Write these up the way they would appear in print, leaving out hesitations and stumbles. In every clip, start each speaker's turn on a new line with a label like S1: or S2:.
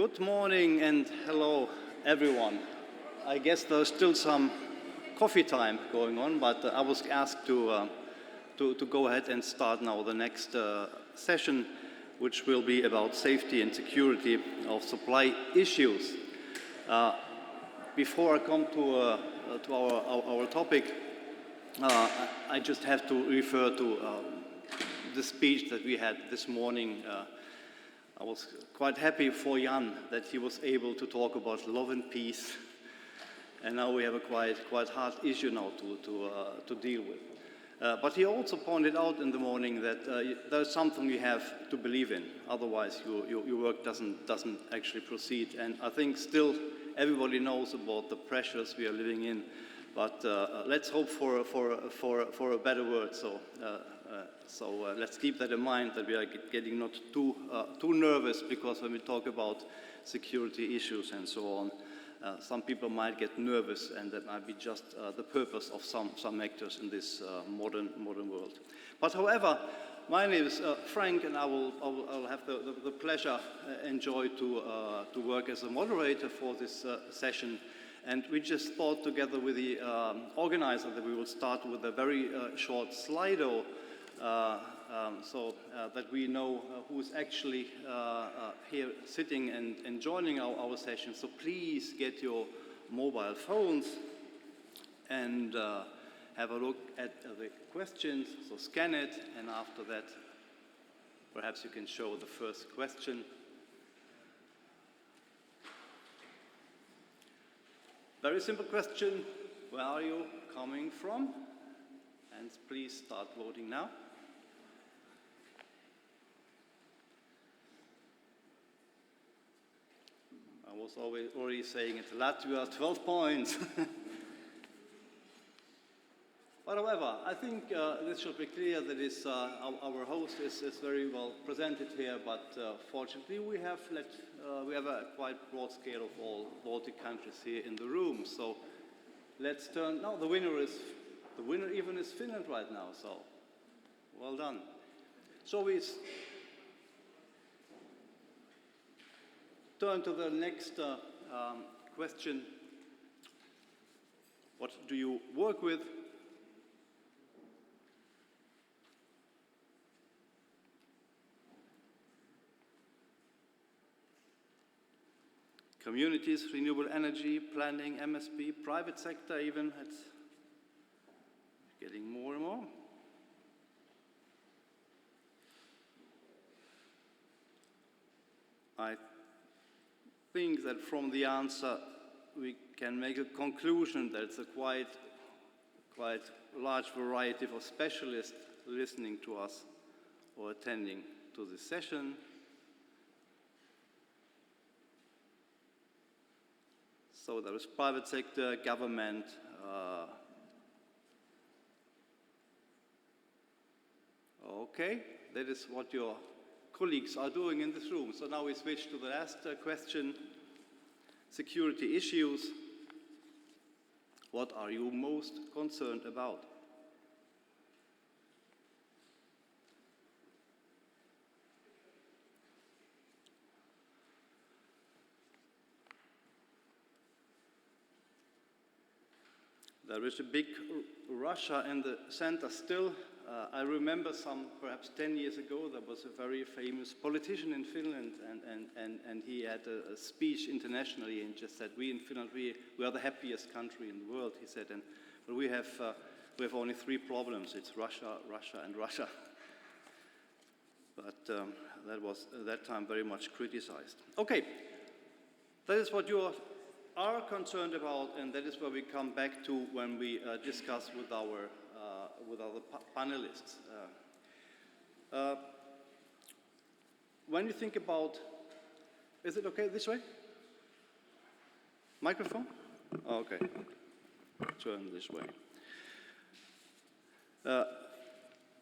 S1: Good morning and hello everyone. I guess there's still some coffee time going on, but I was asked to go ahead and start now the next session, which will be about safety and security of supply issues. Before I come to our topic, I just have to refer to the speech that we had this morning. I was quite happy for Jan that he was able to talk about love and peace, and now we have a quite hard issue now to deal with. But he also pointed out in the morning that there's something you have to believe in, otherwise your work doesn't actually proceed. And I think still everybody knows about the pressures we are living in, but let's hope for a better world. So let's keep that in mind, that we are getting not too nervous, because when we talk about security issues and so on, some people might get nervous, and that might be just the purpose of some actors in this modern world. But however, my name is Frank, and I'll have the pleasure and joy to work as a moderator for this session. And we just thought together with the organizer that we will start with a very short Slido, so that we know who's actually here sitting and joining our session. So please get your mobile phones and have a look at the questions. So scan it, and after that, perhaps you can show the first question. Very simple question. Where are you coming from? And please start voting now. I was already saying it, Latvia, 12 points. But however, I think this should be clear that our host is very well presented here, but fortunately we have a quite broad scale of all Baltic countries here in the room. So let's turn, now the winner even is Finland right now, so well done. So we turn to the next question. What do you work with? Communities, renewable energy, planning, MSP, private sector even, it's getting more and more. I think that from the answer we can make a conclusion that it's a quite large variety of specialists listening to us or attending to this session. So there is private sector, government, okay, that is what your colleagues are doing in this room. So now we switch to the last question, security issues. What are you most concerned about? There is a big Russia in the center still. I remember perhaps 10 years ago, there was a very famous politician in Finland, and he had a speech internationally and just said, we in Finland, we are the happiest country in the world, he said, but we have only 3 problems. It's Russia, Russia, and Russia. But that was at that time very much criticized. Okay, that is what you are concerned about, and that is where we come back to when we discuss with our panelists. When you think about, is it okay this way? Microphone? Oh, okay, turn this way.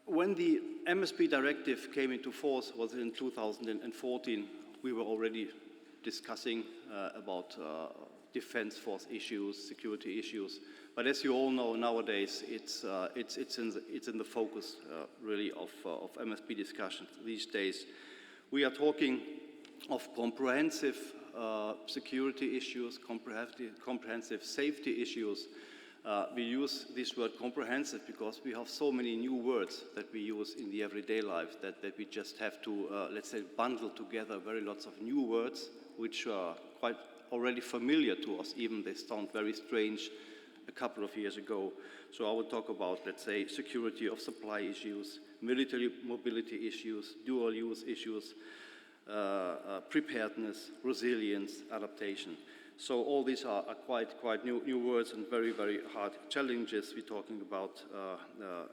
S1: When the MSP directive came into force, was in 2014, we were already discussing about defense force issues, security issues. But as you all know, nowadays it's in the focus really of MSP discussions these days. We are talking of comprehensive security issues, comprehensive safety issues. We use this word comprehensive because we have so many new words that we use in the everyday life that we just have to, let's say, bundle together very lots of new words which are quite already familiar to us, even they sound very strange a couple of years ago. So I will talk about, let's say, security of supply issues, military mobility issues, dual use issues, preparedness, resilience, adaptation. So all these are quite new words and very hard challenges. We're talking about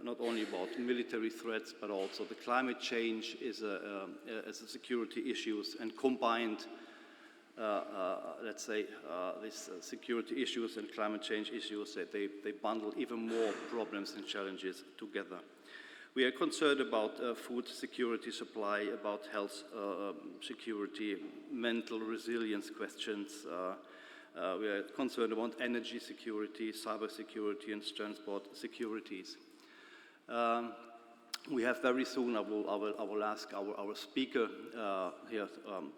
S1: not only about military threats, but also the climate change is a security issues, and combined, let's say, these security issues and climate change issues, they bundle even more problems and challenges together. We are concerned about food security supply, about health security, mental resilience questions. We are concerned about energy security, cyber security, and transport securities. We have very soon, I will ask our speaker here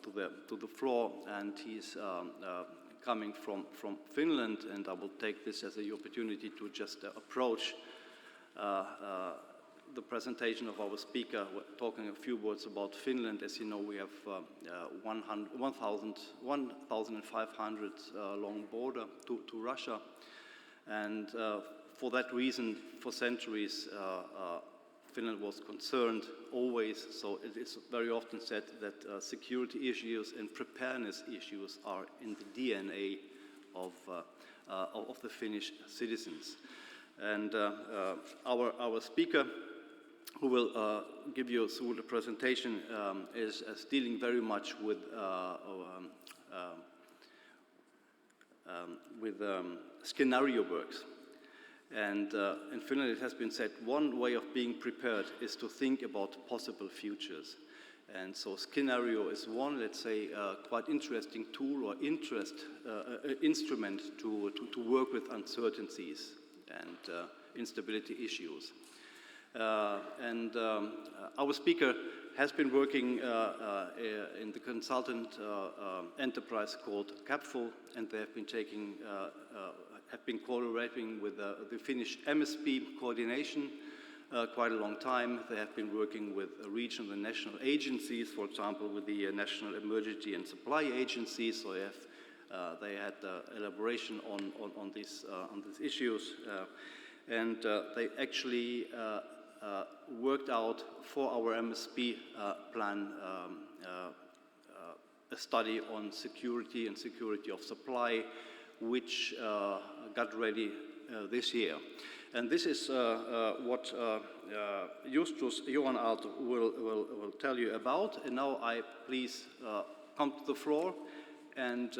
S1: to the floor, and he's coming from Finland, and I will take this as an opportunity to just approach the presentation of our speaker, talking a few words about Finland. As you know, we have 1,500 long border to Russia, and for that reason, for centuries, Finland was concerned always. So it is very often said that security issues and preparedness issues are in the DNA of the Finnish citizens. And our speaker, who will give you soon a presentation, is dealing very much with scenario works. And in Finland, it has been said, one way of being prepared is to think about possible futures. And so scenario is one, let's say, quite interesting tool or instrument to work with uncertainties and instability issues. Our speaker has been working in the consultant enterprise called CAPFUL, and they have been collaborating with the Finnish MSP coordination quite a long time. They have been working with regional and national agencies, for example, with the National Emergency and Supply Agency. So they had elaboration on these issues, and they actually worked out for our MSP plan a study on security and security of supply, which got ready this year. And this is what Justus Johan Aalto will tell you about. And now I please come to the floor and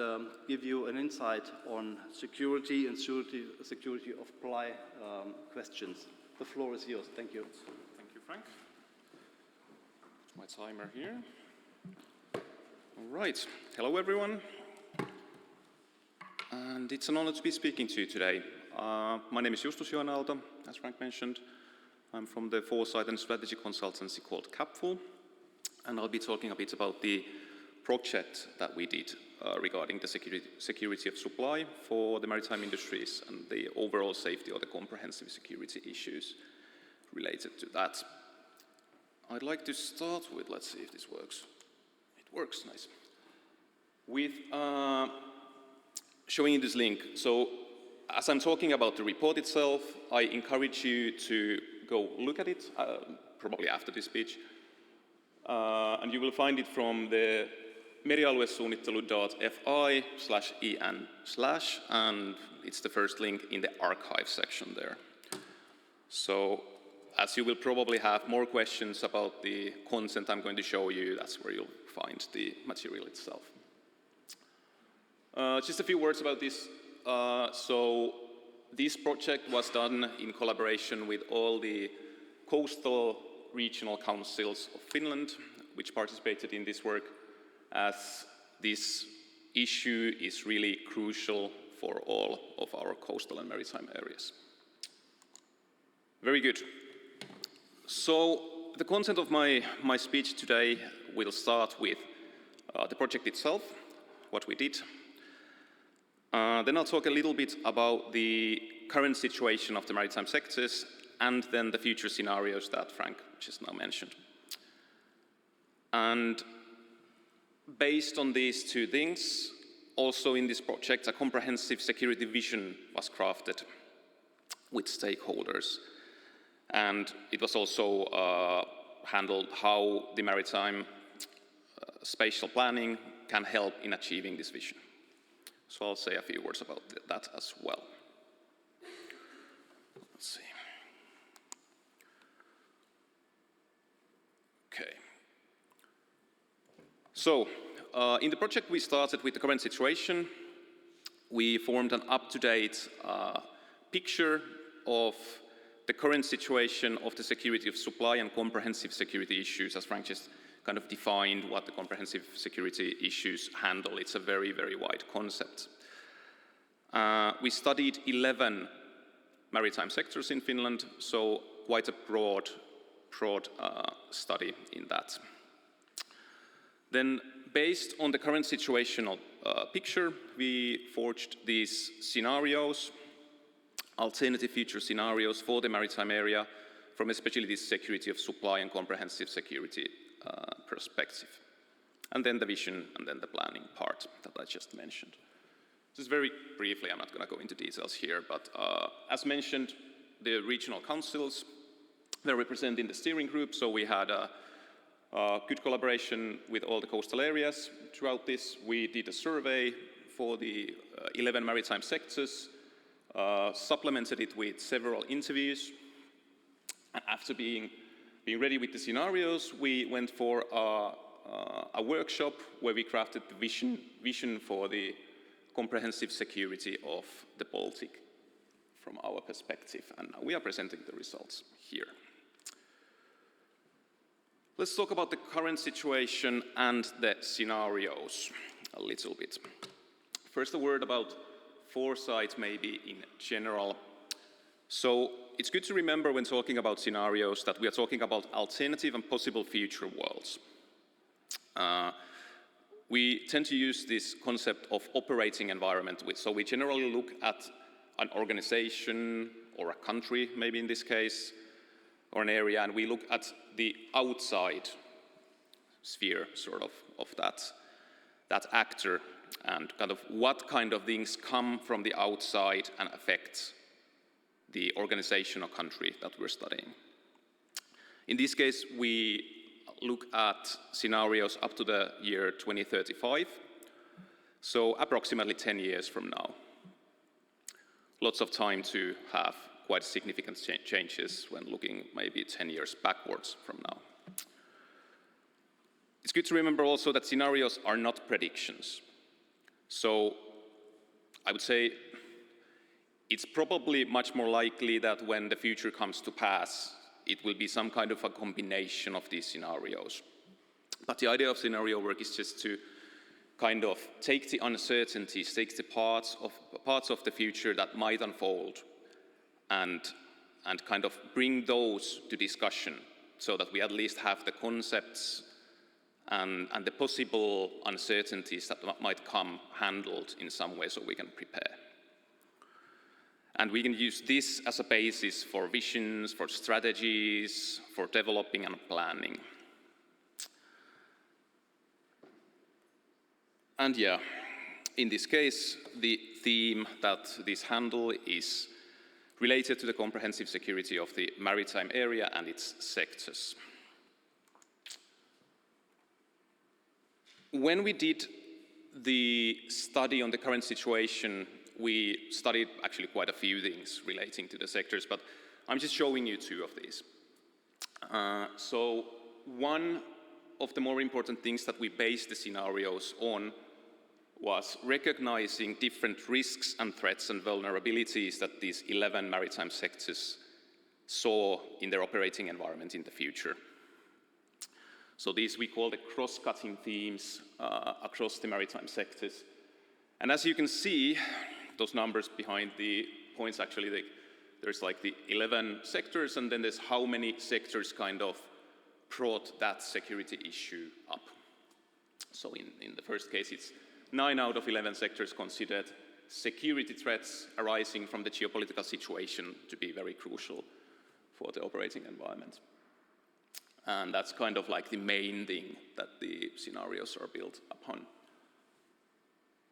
S1: give you an insight on security and security of supply questions. The floor is yours. Thank you.
S2: Thank you, Frank. My timer here. All right. Hello, everyone. And it's an honor to be speaking to you today. My name is Justus Johan Aalto, as Frank mentioned. I'm from the foresight and strategy consultancy called CAPFUL, and I'll be talking a bit about the project that we did regarding the security of supply for the maritime industries and the overall safety or the comprehensive security issues related to that. I'd like to start with, let's see if this works. It works, nice. With showing you this link. So as I'm talking about the report itself, I encourage you to go look at it, probably after this speech. And you will find it from the merialuesuunnittelu.fi/en/, and it's the first link in the archive section there. So as you will probably have more questions about the content I'm going to show you, that's where you'll find the material itself. Just a few words about this. So this project was done in collaboration with all the coastal regional councils of Finland, which participated in this work, as this issue is really crucial for all of our coastal and maritime areas. Very good. So the content of my speech today will start with the project itself, what we did. Then I'll talk a little bit about the current situation of the maritime sectors and then the future scenarios that Frank just now mentioned. And based on these two things, also in this project, a comprehensive security vision was crafted with stakeholders. And it was also handled how the maritime spatial planning can help in achieving this vision. So I'll say a few words about that as well. Let's see. Okay. So, in the project we started with the current situation. We formed an up-to-date picture of the current situation of the security of supply and comprehensive security issues, as Frank just kind of defined what the comprehensive security issues handle. It's a very, very wide concept. We studied 11 maritime sectors in Finland, so quite a broad study in that. Then, based on the current situational picture, we forged these scenarios, alternative future scenarios for the maritime area from especially this security of supply and comprehensive security perspective. And then the vision and then the planning part that I just mentioned. Just very briefly, I'm not going to go into details here, but as mentioned, the regional councils were represented in the steering group, so we had a good collaboration with all the coastal areas throughout this. We did a survey for the 11 maritime sectors, supplemented it with several interviews. And after being ready with the scenarios, we went for a workshop where we crafted the vision for the comprehensive security of the Baltic from our perspective. And now we are presenting the results here. Let's talk about the current situation and the scenarios a little bit. First, a word about foresight, maybe in general. So it's good to remember when talking about scenarios that we are talking about alternative and possible future worlds. We tend to use this concept of operating environment, so we generally look at an organization or a country, maybe in this case, or an area, and we look at the outside sphere, sort of that actor, and kind of what kind of things come from the outside and affect the organization or country that we're studying. In this case, we look at scenarios up to the year 2035, so approximately 10 years from now. Lots of time to have quite significant changes when looking maybe 10 years backwards from now. It's good to remember also that scenarios are not predictions. So I would say it's probably much more likely that when the future comes to pass, it will be some kind of a combination of these scenarios. But the idea of scenario work is just to kind of take the uncertainties, take the parts of the future that might unfold and kind of bring those to discussion so that we at least have the concepts and the possible uncertainties that might come handled in some way so we can prepare. And we can use this as a basis for visions, for strategies, for developing and planning. And yeah, in this case, the theme that this handle is related to the comprehensive security of the maritime area and its sectors. When we did the study on the current situation, we studied actually quite a few things relating to the sectors, but I'm just showing you two of these. So one of the more important things that we based the scenarios on was recognizing different risks and threats and vulnerabilities that these 11 maritime sectors saw in their operating environment in the future. So these we call the cross-cutting themes across the maritime sectors. And as you can see, those numbers behind the points, actually, there's like the 11 sectors, and then there's how many sectors kind of brought that security issue up. So in the first case, it's 9 out of 11 sectors considered security threats arising from the geopolitical situation to be very crucial for the operating environment. And that's kind of like the main thing that the scenarios are built upon.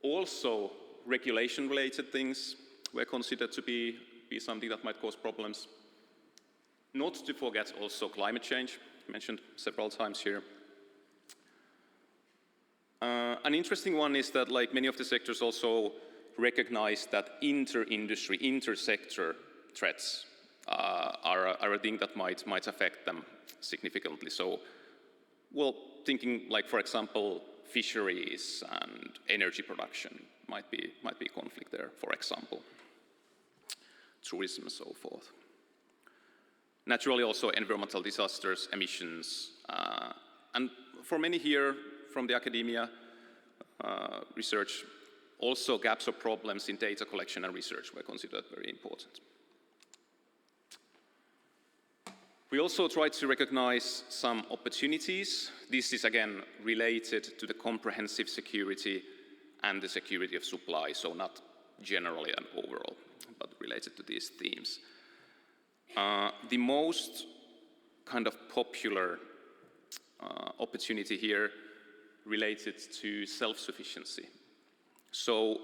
S2: Also, regulation-related things were considered to be something that might cause problems. Not to forget also climate change, mentioned several times here. An interesting one is that like many of the sectors also recognize that inter-industry, inter-sector threats are a thing that might affect them significantly. So, well, thinking like, for example, fisheries and energy production might be conflict there, for example. Tourism and so forth. Naturally also environmental disasters, emissions, and for many here from the academia research, also gaps or problems in data collection and research were considered very important. We also tried to recognize some opportunities. This is again related to the comprehensive security and the security of supply, so not generally and overall, but related to these themes. The most kind of popular opportunity here related to self-sufficiency. So,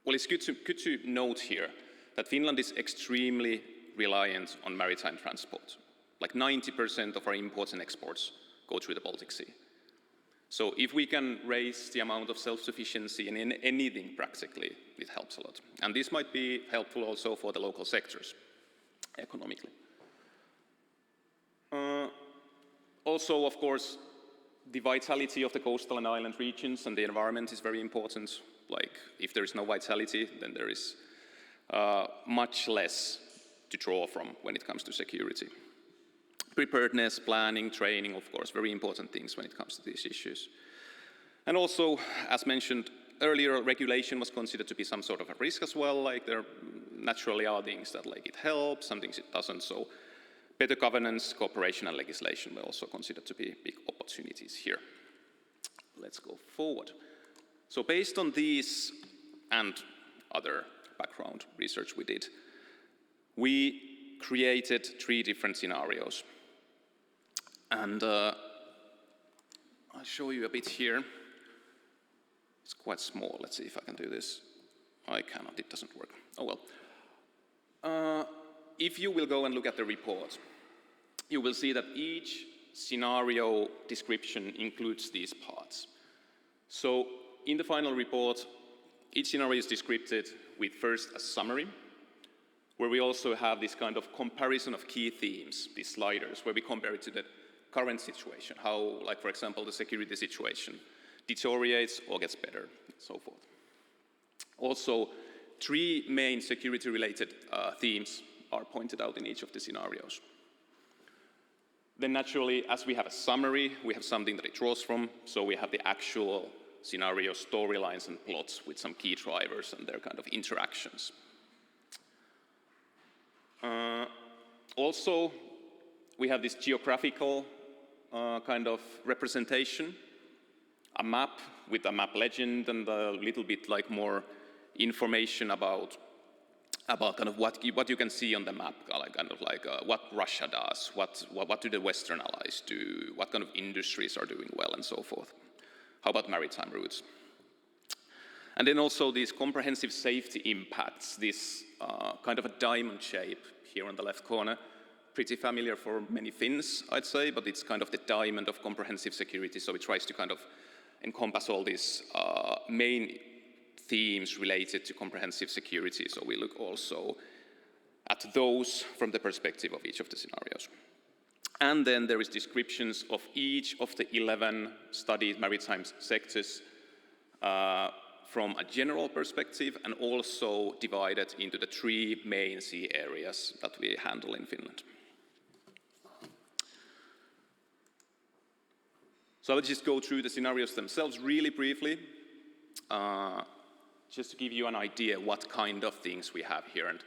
S2: well, it's good to note here that Finland is extremely reliant on maritime transport. Like 90% of our imports and exports go through the Baltic Sea. So if we can raise the amount of self-sufficiency in anything practically, it helps a lot. And this might be helpful also for the local sectors, economically. Also, of course, the vitality of the coastal and island regions and the environment is very important. Like, if there is no vitality, then there is much less to draw from when it comes to security. Preparedness, planning, training, of course, very important things when it comes to these issues. And also, as mentioned earlier, regulation was considered to be some sort of a risk as well. Like, there naturally are things that like it helps, some things it doesn't. So better governance, cooperation, and legislation were also considered to be big opportunities here. Let's go forward. So based on these and other background research we did, we created 3 different scenarios. And I'll show you a bit here. It's quite small. Let's see if I can do this. I cannot, it doesn't work. Oh well. If you will go and look at the report, you will see that each scenario description includes these parts. So in the final report, each scenario is described with first a summary, where we also have this kind of comparison of key themes, these sliders, where we compare it to the current situation, how, like for example, the security situation deteriorates or gets better, and so forth. Also, 3 main security-related themes are pointed out in each of the scenarios. Then naturally, as we have a summary, we have something that it draws from, so we have the actual scenario storylines and plots with some key drivers and their kind of interactions. Also, we have this geographical kind of representation, a map with a map legend and a little bit like more information about kind of what you can see on the map, kind of like what Russia does, what do the Western allies do, what kind of industries are doing well, and so forth. How about maritime routes? And then also these comprehensive safety impacts, this kind of a diamond shape here on the left corner, pretty familiar for many Finns, I'd say, but it's kind of the diamond of comprehensive security, so it tries to kind of encompass all these main themes related to comprehensive security, so we look also at those from the perspective of each of the scenarios. And then there is descriptions of each of the 11 studied maritime sectors from a general perspective, and also divided into the 3 main sea areas that we handle in Finland. So let's just go through the scenarios themselves really briefly, just to give you an idea what kind of things we have here. And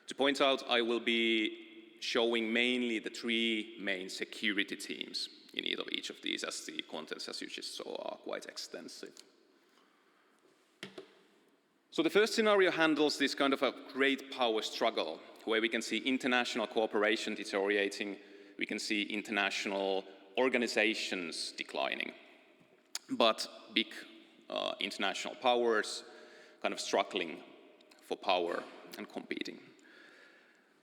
S2: to point out, I will be showing mainly the 3 main security teams in each of these, as the contents, as you just saw, are quite extensive. So the first scenario handles this kind of a great power struggle, where we can see international cooperation deteriorating, we can see international organizations declining, but big international powers kind of struggling for power and competing.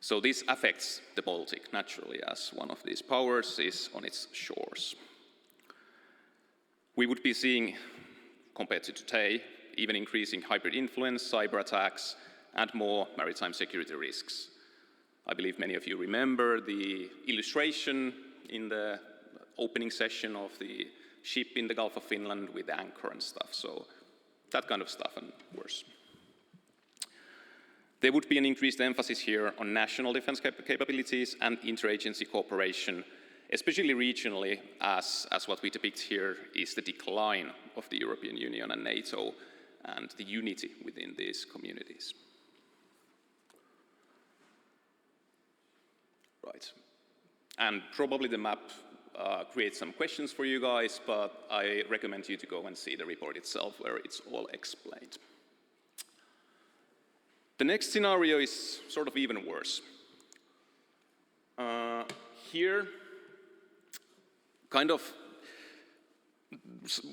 S2: So this affects the Baltic, naturally, as one of these powers is on its shores. We would be seeing, compared to today, even increasing hybrid influence, cyber attacks, and more maritime security risks. I believe many of you remember the illustration in the opening session of the ship in the Gulf of Finland with the anchor and stuff, so that kind of stuff and worse. There would be an increased emphasis here on national defense capabilities and interagency cooperation, especially regionally, as what we depict here is the decline of the European Union and NATO and the unity within these communities. Right. And probably the map creates some questions for you guys, but I recommend you to go and see the report itself, where it's all explained. The next scenario is sort of even worse. Here, kind of,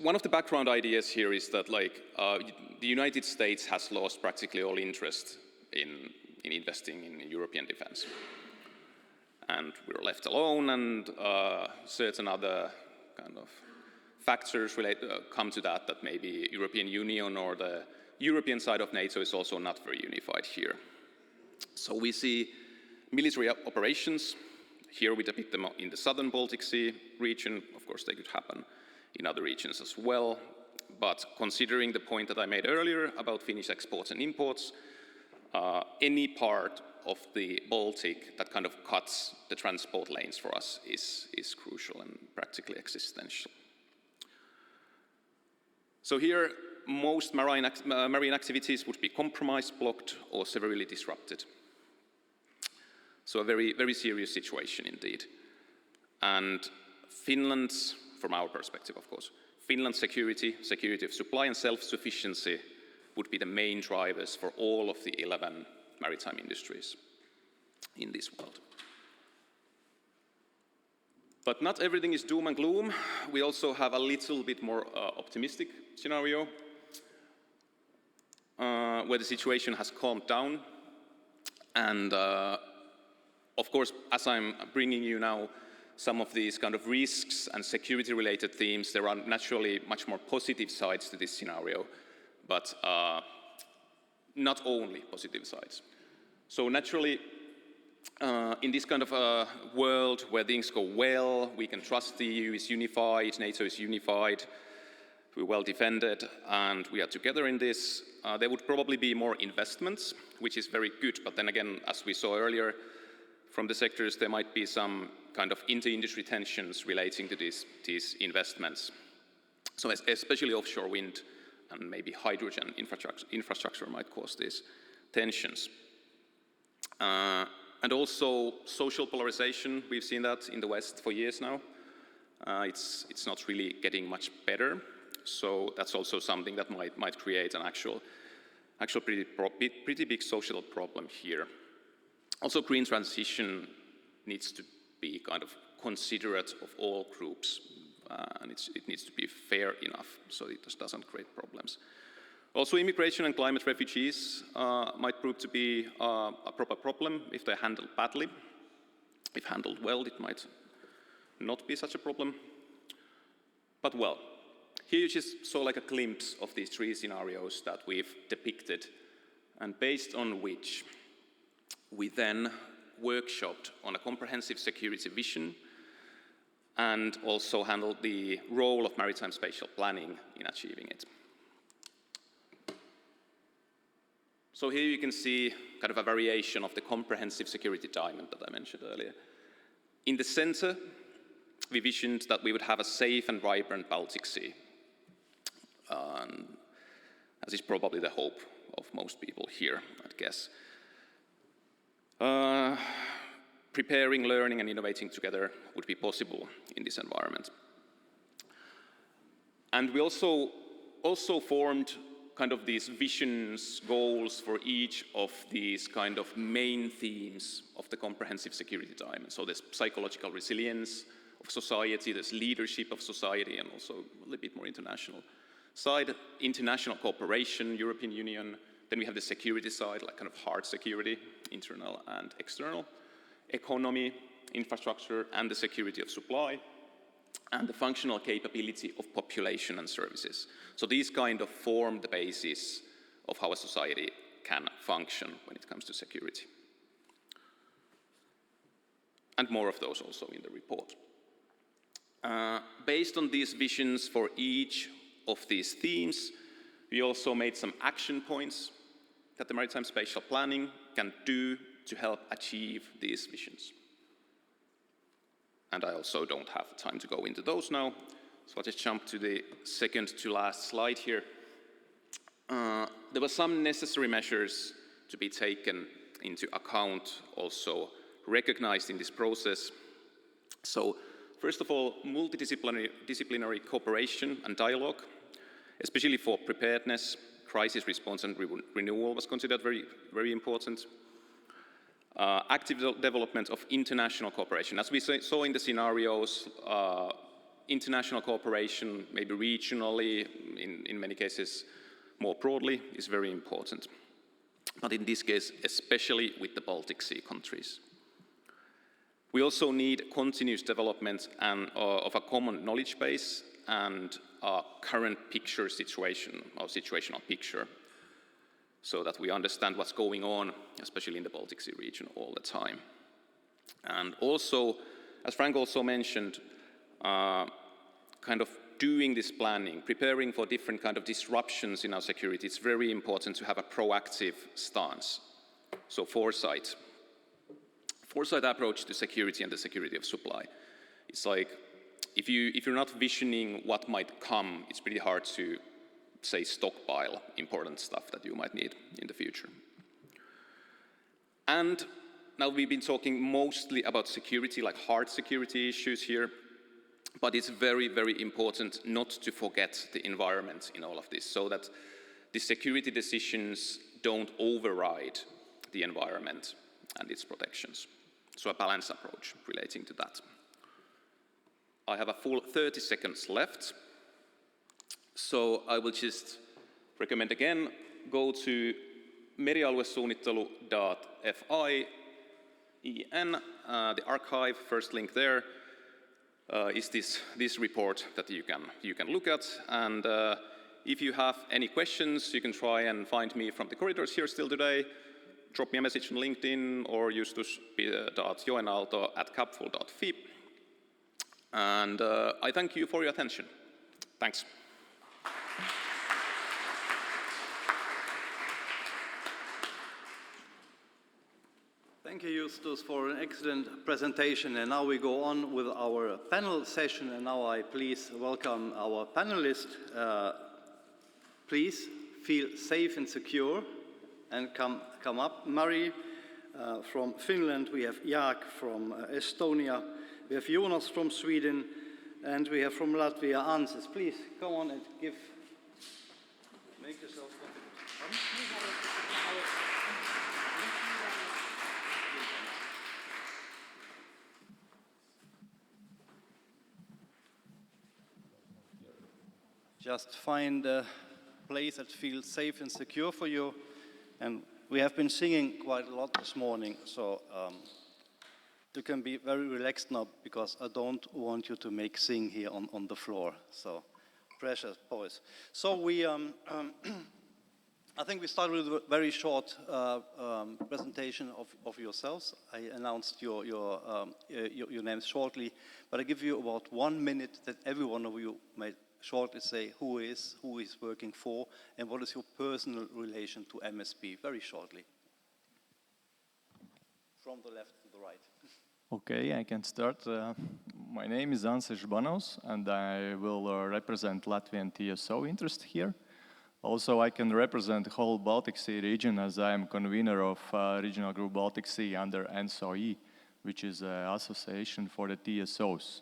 S2: one of the background ideas here is that the United States has lost practically all interest in investing in European defense. And we're left alone, and certain other kind of factors come to that maybe European Union or the European side of NATO is also not very unified here. So we see military operations. Here we depict them in the southern Baltic Sea region. Of course, they could happen in other regions as well. But considering the point that I made earlier about Finnish exports and imports, any part of the Baltic that kind of cuts the transport lanes for us is crucial and practically existential. So here, most marine activities would be compromised, blocked, or severely disrupted. So a very, very serious situation indeed. And Finland's, from our perspective of course, Finland's security of supply and self-sufficiency would be the main drivers for all of the 11 maritime industries in this world. But not everything is doom and gloom. We also have a little bit more optimistic scenario where the situation has calmed down. And of course, as I'm bringing you now some of these kind of risks and security-related themes, there are naturally much more positive sides to this scenario, but not only positive sides. So naturally, in this kind of a world where things go well, we can trust the EU is unified, NATO is unified, we're well defended, and we are together in this, there would probably be more investments, which is very good, but then again, as we saw earlier, from the sectors, there might be some kind of inter-industry tensions relating to these investments. So especially offshore wind and maybe hydrogen infrastructure might cause these tensions. And also social polarization, we've seen that in the West for years now. It's not really getting much better. So that's also something that might create an actual pretty big social problem here. Also, green transition needs to be kind of considerate of all groups, and it needs to be fair enough so it just doesn't create problems. Also, immigration and climate refugees might prove to be a proper problem if they're handled badly. If handled well, it might not be such a problem. But well, here you just saw like a glimpse of these three scenarios that we've depicted, and based on which we then workshopped on a comprehensive security vision and also handled the role of maritime spatial planning in achieving it. So here you can see kind of a variation of the comprehensive security diamond that I mentioned earlier. In the center, we visioned that we would have a safe and vibrant Baltic Sea, as is probably the hope of most people here, I'd guess. Preparing, learning, and innovating together would be possible in this environment. And we also formed kind of these visions, goals for each of these kind of main themes of the comprehensive security diamond. So there's psychological resilience of society, there's leadership of society, and also a little bit more international side, international cooperation, European Union. Then we have the security side, like kind of hard security, internal and external, economy, infrastructure, and the security of supply, and the functional capability of population and services. So these kind of form the basis of how a society can function when it comes to security. And more of those also in the report. Based on these visions for each of these themes, we also made some action points that the maritime spatial planning can do to help achieve these visions. And I also don't have time to go into those now, so I'll just jump to the second to last slide here. There were some necessary measures to be taken into account, also recognized in this process. So, first of all, multidisciplinary cooperation and dialogue, especially for preparedness, crisis response and renewal was considered very, very important. Active development of international cooperation. As we saw in the scenarios, international cooperation, maybe regionally, in many cases more broadly, is very important. But in this case, especially with the Baltic Sea countries. We also need continuous development of a common knowledge base and a current picture situation, or situational picture, so that we understand what's going on, especially in the Baltic Sea region, all the time. And also, as Frank also mentioned, kind of doing this planning, preparing for different kind of disruptions in our security, it's very important to have a proactive stance. So foresight approach to security and the security of supply. It's like, if you're not visioning what might come, it's pretty hard to say stockpile important stuff that you might need in the future. And now we've been talking mostly about security, like hard security issues here, but it's very, very important not to forget the environment in all of this, so that the security decisions don't override the environment and its protections. So a balanced approach relating to that. I have a full 30 seconds left. So I will just recommend again, go to merialuesuunnittelu.fi.en, the archive, first link there is this report that you can look at. And if you have any questions, you can try and find me from the corridors here still today. Drop me a message on LinkedIn or justus.joenalto@capful.fi. And I thank you for your attention. Thanks.
S1: Thank you, Justus, for an excellent presentation. And now we go on with our panel session. And now I please welcome our panelists. Please feel safe and secure and come up. Mari from Finland, we have Jaak from Estonia, we have Jonas from Sweden, and we have from Latvia, Ansis. Please come on and make yourself comfortable. Just find a place that feels safe and secure for you. And we have been singing quite a lot this morning, so you can be very relaxed now, because I don't want you to make sing here on the floor. So, precious boys. So we, I think we start with a very short presentation of yourselves. I announced your names shortly, but I give you about 1 minute that every one of you may shortly say who is working for, and what is your personal relation to MSP, very shortly. From the left to the right.
S3: Okay, I can start. My name is Ansis Žbanovs, and I will represent Latvian TSO interest here. Also, I can represent the whole Baltic Sea region, as I am convener of Regional Group Baltic Sea under NSOE, which is an association for the TSOs.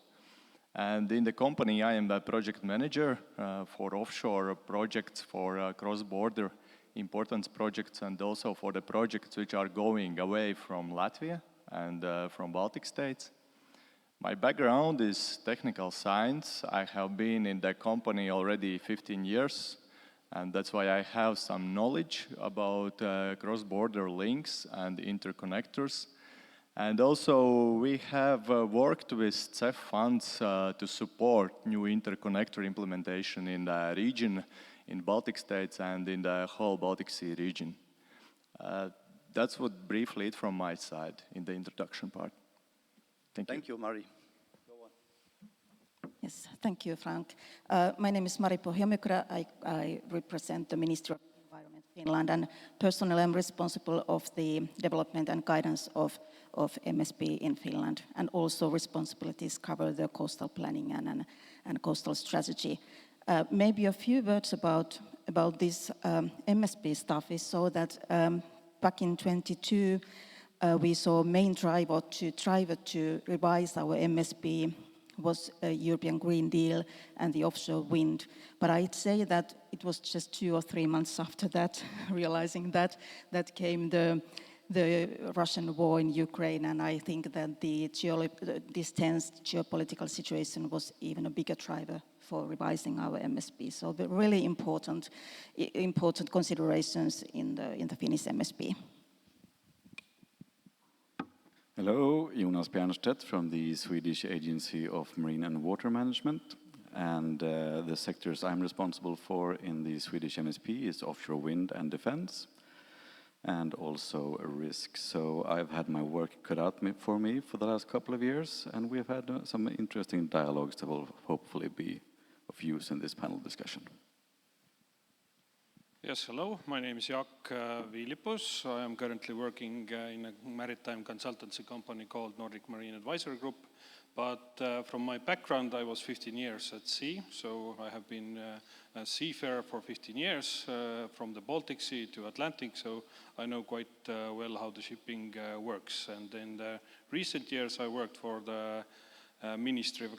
S3: And in the company, I am the project manager for offshore projects, for cross-border importance projects, and also for the projects which are going away from Latvia and from Baltic states. My background is technical science. I have been in the company already 15 years, and that's why I have some knowledge about cross-border links and interconnectors. And also we have worked with CEF funds to support new interconnector implementation in the region, in Baltic states and in the whole Baltic Sea region. That's what briefly it from my side in the introduction part.
S1: Thank you, Mari.
S4: Yes, thank you, Frank. My name is Mari Pohjamykyrä. I represent the Ministry of Environment Finland, and personally I'm responsible of the development and guidance of MSP in Finland, and also responsibilities cover the coastal planning and coastal strategy. Maybe a few words about this MSP stuff is so that back in 2022 we saw main driver to revise our MSP was a European Green Deal and the offshore wind. But I'd say that it was just 2 or 3 months after that, realizing that came the Russian war in Ukraine, and I think that this tense geopolitical situation was even a bigger driver for revising our MSP. So the really important considerations in the Finnish MSP.
S5: Hello, Jonas Bjernstedt from the Swedish Agency of Marine and Water Management. And the sectors I'm responsible for in the Swedish MSP is offshore wind and defense, and also risk. So I've had my work cut out for me for the last couple of years, and we've had some interesting dialogues that will hopefully be of use in this panel discussion.
S6: Yes, hello. My name is Jaak Viilipus. I am currently working in a maritime consultancy company called Nordic Marine Advisory Group. But from my background, I was 15 years at sea. So I have been a seafarer for 15 years, from the Baltic Sea to Atlantic. So I know quite well how the shipping works. And in the recent years, I worked for the Ministry of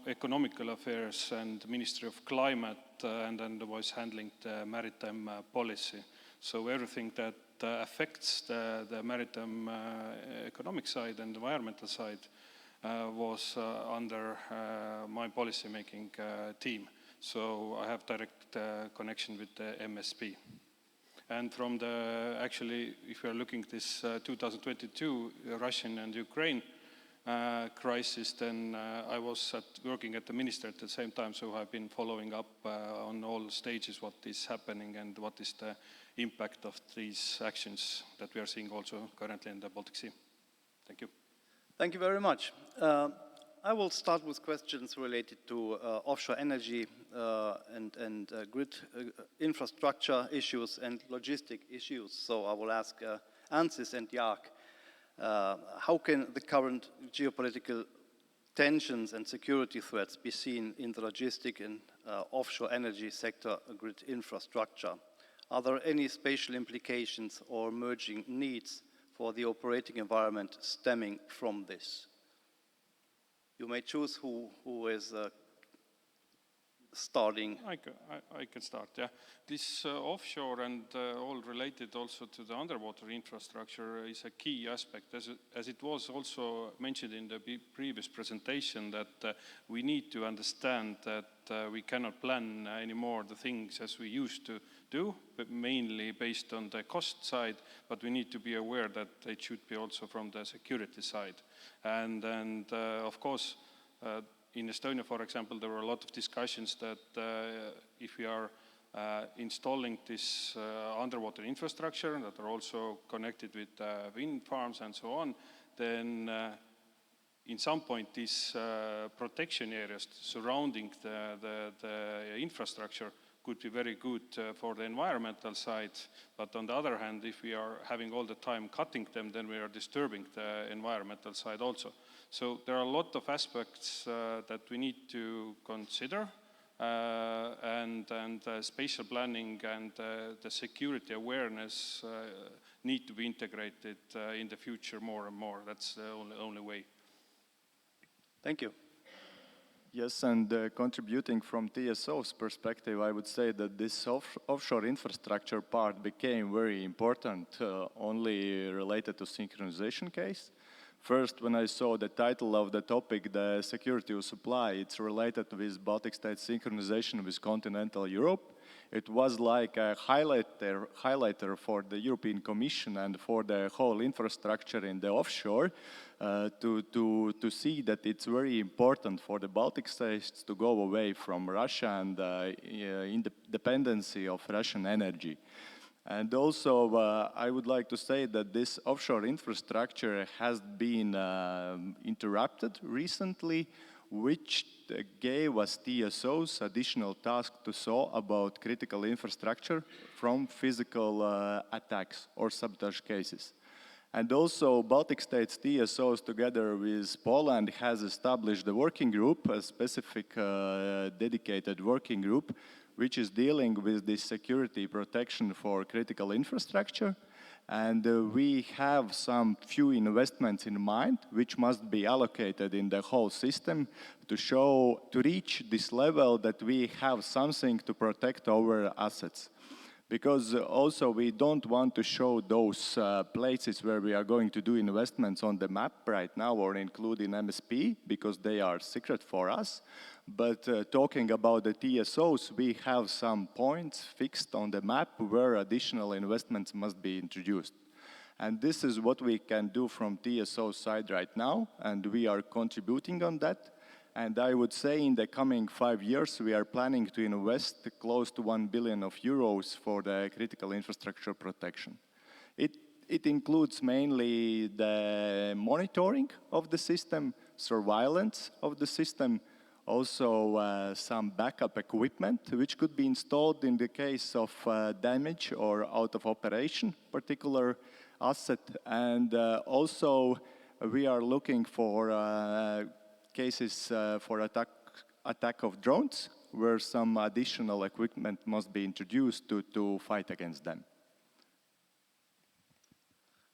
S6: Economical Affairs and Ministry of Climate, and then was handling the maritime policy. So everything that affects the maritime economic side and environmental side was under my policy-making team. So I have direct connection with the MSP. And from actually, if we are looking at this 2022 Russian and Ukraine crisis, then I was working at the ministry at the same time, so I've been following up on all stages what is happening and what is the impact of these actions that we are seeing also currently in the Baltic Sea. Thank you.
S1: Thank you very much. I will start with questions related to offshore energy and grid infrastructure issues and logistic issues. So I will ask Ansis and Jaak, how can the current geopolitical tensions and security threats be seen in the logistic and offshore energy sector grid infrastructure? Are there any spatial implications or emerging needs for the operating environment stemming from this? You may choose who is starting.
S6: I can start, yeah. This offshore and all related also to the underwater infrastructure is a key aspect, as it was also mentioned in the previous presentation, that we need to understand that we cannot plan anymore the things as we used to do, but mainly based on the cost side, but we need to be aware that it should be also from the security side. And of course, in Estonia, for example, there were a lot of discussions that if we are installing this underwater infrastructure that are also connected with wind farms and so on, then in some point these protection areas surrounding the infrastructure could be very good for the environmental side, but on the other hand, if we are having all the time cutting them, then we are disturbing the environmental side also. So there are a lot of aspects that we need to consider, and spatial planning and the security awareness need to be integrated in the future more and more. That's the only way.
S1: Thank you.
S3: Yes, and contributing from TSO's perspective, I would say that this offshore infrastructure part became very important, only related to synchronization case. First, when I saw the title of the topic, the security of supply, it's related with Baltic states synchronization with continental Europe. It was like a highlighter for the European Commission and for the whole infrastructure in the offshore to see that it's very important for the Baltic states to go away from Russia and dependency of Russian energy. And also, I would like to say that this offshore infrastructure has been interrupted recently, which gave us TSOs additional task to solve about critical infrastructure from physical attacks or sabotage cases. And also, Baltic states TSOs together with Poland has established a working group, a specific dedicated working group, which is dealing with the security protection for critical infrastructure. And we have some few investments in mind, which must be allocated in the whole system to reach this level that we have something to protect our assets. Because also we don't want to show those places where we are going to do investments on the map right now or include in MSP, because they are secret for us. But talking about the TSOs, we have some points fixed on the map where additional investments must be introduced. And this is what we can do from TSO side right now, and we are contributing on that. And I would say in the coming 5 years, we are planning to invest close to 1 billion euros for the critical infrastructure protection. It includes mainly the monitoring of the system, surveillance of the system, also some backup equipment, which could be installed in the case of damage or out of operation, particular asset. And also we are looking for cases for attack of drones, where some additional equipment must be introduced to fight against them.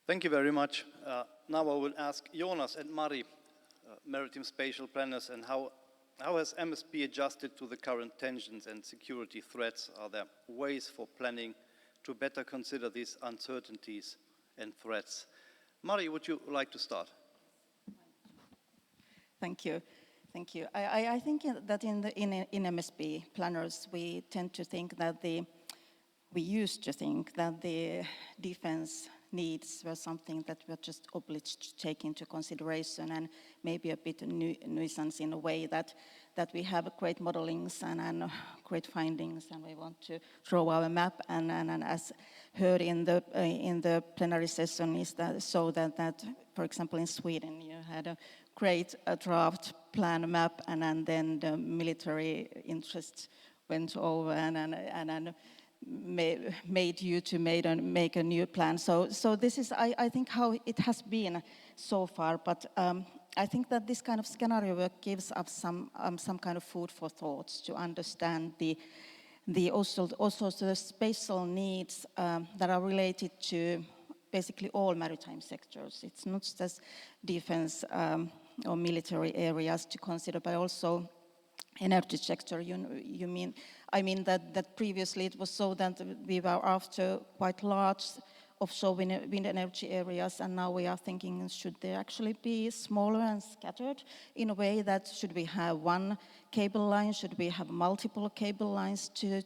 S1: Thank you very much. Now I will ask Jonas and Mari, maritime spatial planners, and how has MSP adjusted to the current tensions and security threats? Are there ways for planning to better consider these uncertainties and threats? Mari, would you like to start?
S4: Thank you. Thank you. I think that in MSP planners, we tend to think that we used to think that the defense needs were something that we're just obliged to take into consideration, and maybe a bit nuisance in a way that we have great modelings and great findings, and we want to draw our map. And as heard in the plenary session, is that so that for example in Sweden you had a great draft plan map, and then the military interests went over and made you to make a new plan. So this is, I think, how it has been so far. But I think that this kind of scenario work gives us some kind of food for thoughts to understand also the spatial needs that are related to basically all maritime sectors. It's not just defense or military areas to consider, but also energy sector. I mean that previously it was so that we were after quite large offshore wind energy areas, and now we are thinking, should they actually be smaller and scattered in a way that should we have one cable line, should we have multiple cable lines to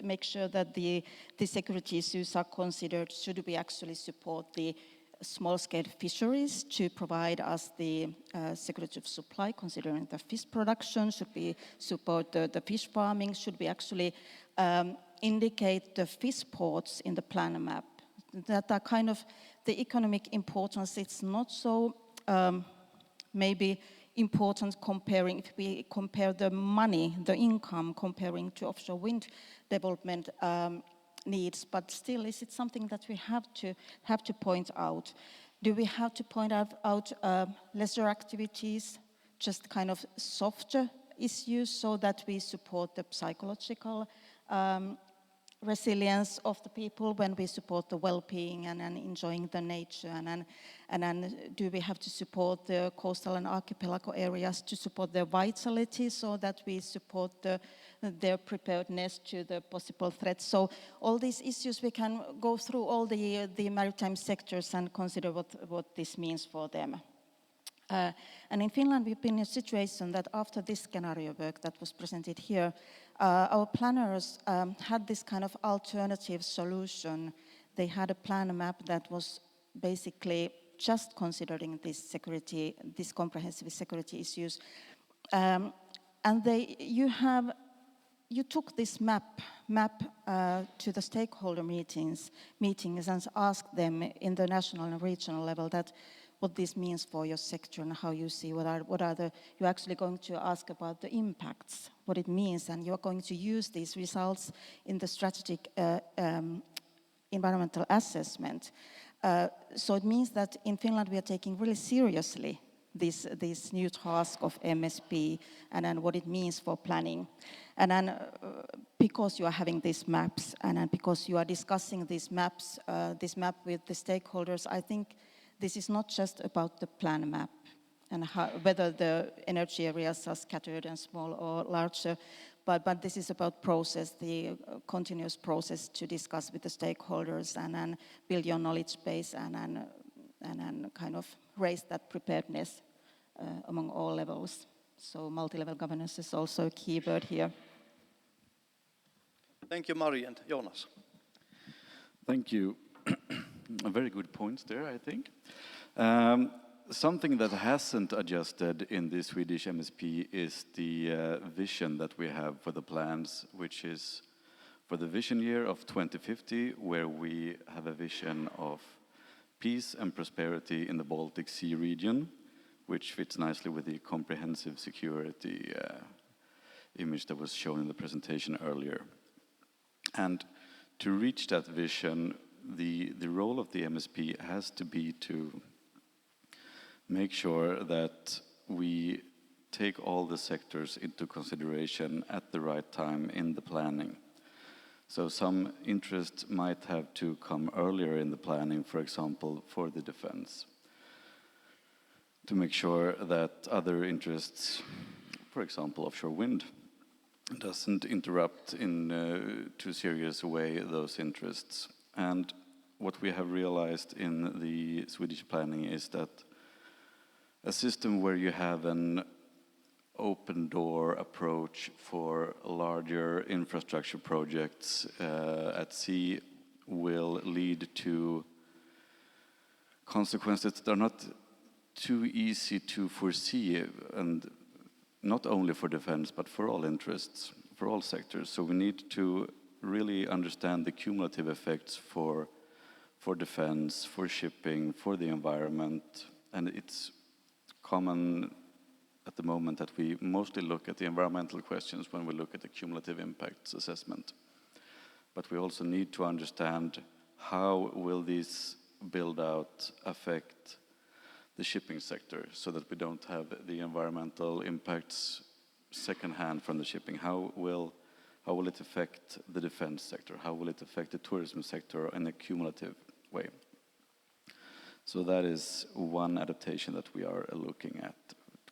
S4: make sure that the security issues are considered? Should we actually support the small-scale fisheries to provide us the security of supply, considering the fish production? Should we support the fish farming? Should we actually indicate the fish ports in the plan map? That are kind of the economic importance. It's not so maybe important if we compare the money, the income, comparing to offshore wind development needs, but still, is it something that we have to point out? Do we have to point out lesser activities, just kind of softer issues, so that we support the psychological resilience of the people when we support the well-being and enjoying the nature, and then do we have to support the coastal and archipelago areas to support their vitality so that we support their preparedness to the possible threats. So all these issues, we can go through all the maritime sectors and consider what this means for them. And in Finland, we've been in a situation that after this scenario work that was presented here, our planners had this kind of alternative solution. They had a plan map that was basically just considering this comprehensive security issues. And you took this map to the stakeholder meetings and asked them in the national and regional level that what this means for your sector and how you see you're actually going to ask about the impacts, what it means, and you're going to use these results in the strategic environmental assessment. So it means that in Finland we are taking really seriously this new task of MSP and then what it means for planning. And then because you are having these maps and then because you are discussing these maps, this map with the stakeholders, I think this is not just about the plan map and whether the energy areas are scattered and small or larger, but this is about process, the continuous process to discuss with the stakeholders and then build your knowledge base and then kind of raise that preparedness among all levels. So multi-level governance is also a key word here.
S1: Thank you, Mari and Jonas.
S5: Thank you. Very good points there, I think. Something that hasn't adjusted in the Swedish MSP is the vision that we have for the plans, which is for the vision year of 2050, where we have a vision of peace and prosperity in the Baltic Sea region, which fits nicely with the comprehensive security image that was shown in the presentation earlier. And to reach that vision, the role of the MSP has to be to make sure that we take all the sectors into consideration at the right time in the planning. So some interest might have to come earlier in the planning, for example, for the defense, to make sure that other interests, for example, offshore wind, doesn't interrupt in too serious a way those interests. And what we have realized in the Swedish planning is that a system where you have an open door approach for larger infrastructure projects at sea will lead to consequences that are not too easy to foresee, and not only for defense but for all interests, for all sectors. So we need to really understand the cumulative effects for defense, for shipping, for the environment, and it's common at the moment that we mostly look at the environmental questions when we look at the cumulative impacts assessment. But we also need to understand how will this build-out affect the shipping sector so that we don't have the environmental impacts secondhand from the shipping. How will it affect the defense sector? How will it affect the tourism sector in a cumulative way? So that is one adaptation that we are looking at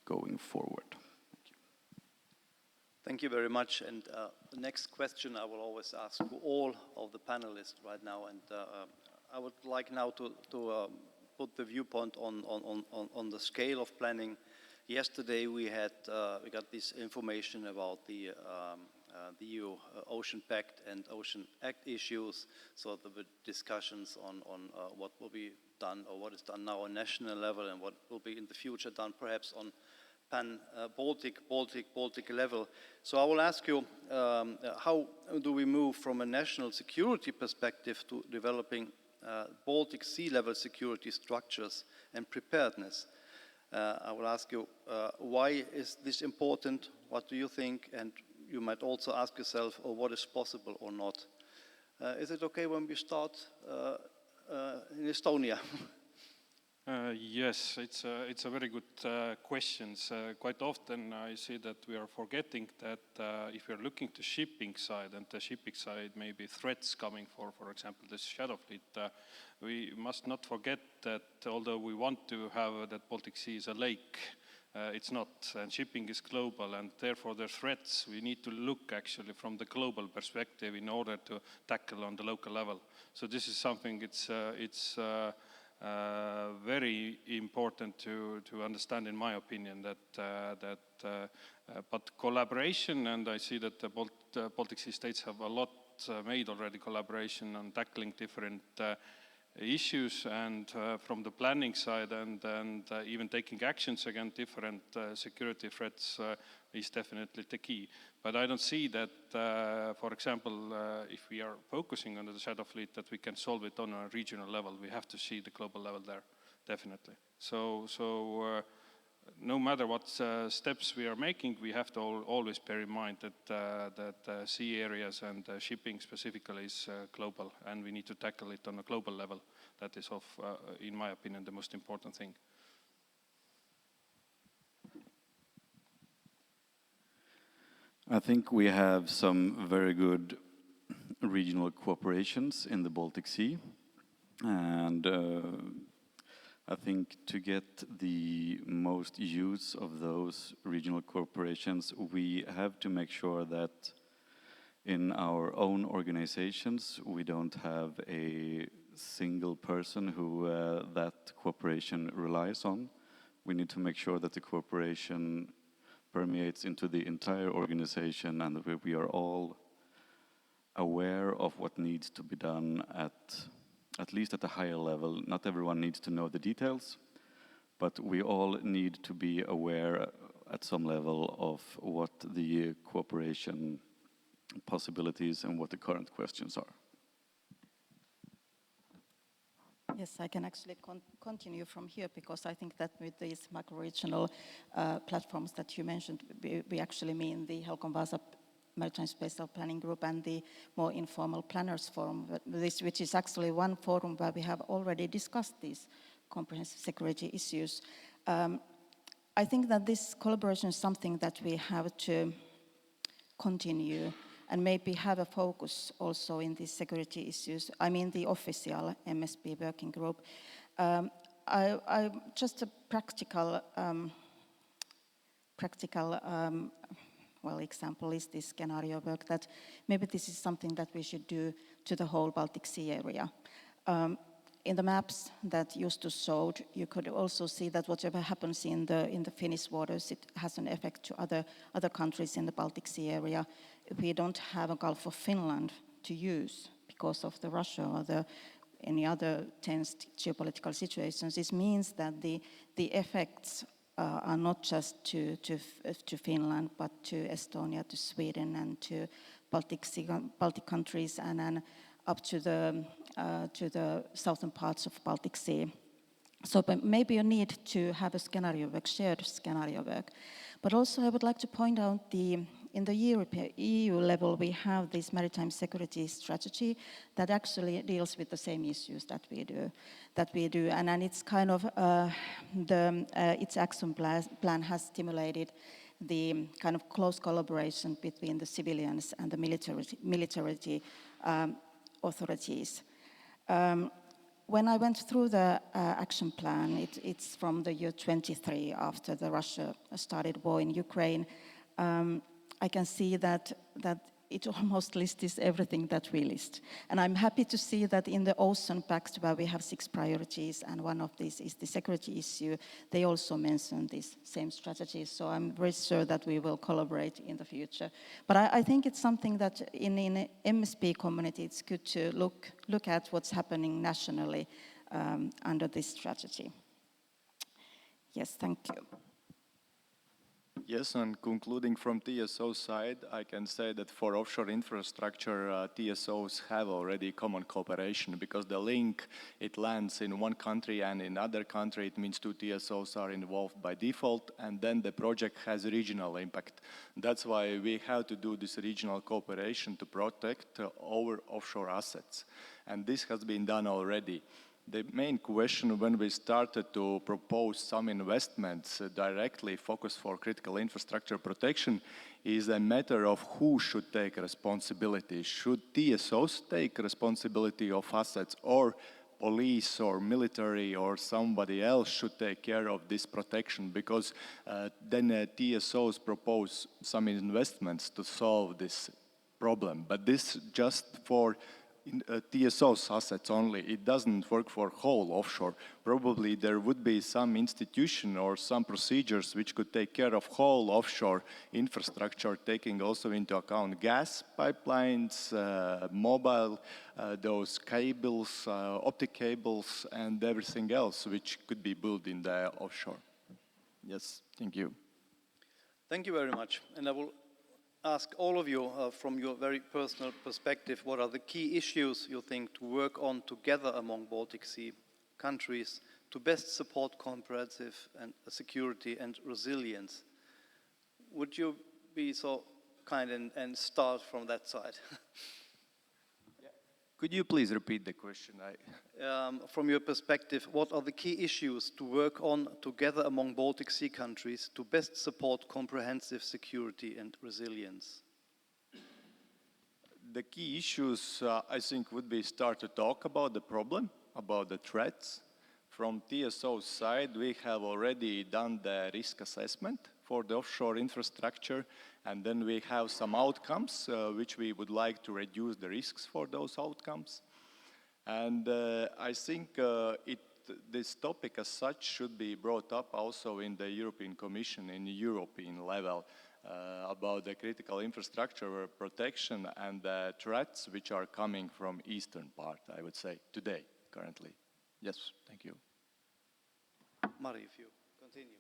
S5: going forward. Thank you.
S1: Thank you very much. And the next question I will always ask to all of the panelists right now. And I would like now to put the viewpoint on the scale of planning. Yesterday we got this information about the EU Ocean Pact and Ocean Act issues. So there were discussions on what will be done or what is done now on national level and what will be in the future done perhaps on pan-Baltic level. So I will ask you, how do we move from a national security perspective to developing Baltic Sea level security structures and preparedness? I will ask you, why is this important? What do you think? And you might also ask yourself, what is possible or not? Is it okay when we start in Estonia?
S6: Yes, it's a very good question. Quite often I see that we are forgetting that if we are looking to shipping side, and the shipping side may be threats coming for example, this shadow fleet, we must not forget that although we want to have that Baltic Sea is a lake, it's not, and shipping is global, and therefore the threats we need to look actually from the global perspective in order to tackle on the local level. So this is something it's very important to understand, in my opinion, but collaboration, and I see that the Baltic Sea states have a lot made already collaboration on tackling different issues, and from the planning side and even taking actions against different security threats is definitely the key. But I don't see that, for example, if we are focusing on the shadow fleet, that we can solve it on a regional level. We have to see the global level there, definitely. So no matter what steps we are making, we have to always bear in mind that sea areas and shipping specifically is global, and we need to tackle it on a global level. That is, in my opinion, the most important thing.
S5: I think we have some very good regional cooperations in the Baltic Sea, and I think to get the most use of those regional cooperations, we have to make sure that in our own organizations we don't have a single person who that cooperation relies on. We need to make sure that the cooperation permeates into the entire organization, and that we are all aware of what needs to be done at least at a higher level. Not everyone needs to know the details, but we all need to be aware at some level of what the cooperation possibilities and what the current questions are.
S4: Yes, I can actually continue from here, because I think that with these macro-regional platforms that you mentioned, we actually mean the VASAB Maritime Spatial Planning Group and the more informal planners forum, which is actually one forum where we have already discussed these comprehensive security issues. I think that this collaboration is something that we have to continue and maybe have a focus also in these security issues. I mean the official MSP working group. Just a practical example is this scenario work, that maybe this is something that we should do to the whole Baltic Sea area. In the maps that Justus showed, you could also see that whatever happens in the Finnish waters, it has an effect to other countries in the Baltic Sea area. If we don't have a Gulf of Finland to use because of the Russia or any other tense geopolitical situations, this means that the effects are not just to Finland, but to Estonia, to Sweden, and to Baltic countries, and up to the southern parts of Baltic Sea. So maybe you need to have a scenario work, shared scenario work. But also I would like to point out in the EU level we have this maritime security strategy that actually deals with the same issues that we do, and it's kind of its action plan has stimulated the kind of close collaboration between the civilians and the military authorities. When I went through the action plan, it's from the year 23, after the Russia started war in Ukraine. I can see that it almost lists everything that we list. And I'm happy to see that in the Ocean Pact, where we have 6 priorities, and one of these is the security issue, they also mention this same strategy. So I'm very sure that we will collaborate in the future. But I think it's something that in MSP community, it's good to look at what's happening nationally under this strategy. Yes, thank you.
S3: Yes, and concluding from TSO side, I can say that for offshore infrastructure, TSOs have already common cooperation, because the link, it lands in one country and in other country, it means 2 TSOs are involved by default, and then the project has regional impact. That's why we have to do this regional cooperation to protect our offshore assets. And this has been done already. the main question when we started to propose some investments directly focused for critical infrastructure protection is a matter of who should take responsibility. Should TSOs take responsibility of assets, or police or military or somebody else should take care of this protection? Because then TSOs propose some investments to solve this problem, but this just for TSOs assets only. It doesn't work for whole offshore. Probably there would be some institution or some procedures which could take care of whole offshore infrastructure, taking also into account gas pipelines, mobile, those cables, optic cables, and everything else which could be built in the offshore. Yes, thank you.
S1: Thank you very much. And I will ask all of you from your very personal perspective, what are the key issues you think to work on together among Baltic Sea countries to best support comprehensive and security and resilience? Would you be so kind and start from that side?
S3: Could you please repeat the question?
S1: From your perspective, what are the key issues to work on together among Baltic Sea countries to best support comprehensive security and resilience?
S3: The key issues, I think, would be start to talk about the problem, about the threats. From TSO side, we have already done the risk assessment for the offshore infrastructure, and then we have some outcomes which we would like to reduce the risks for those outcomes. And I think this topic as such should be brought up also in the European Commission, in the European level, about the critical infrastructure protection and the threats which are coming from eastern part, I would say, today, currently. Yes, thank you.
S1: Mari, if you continue.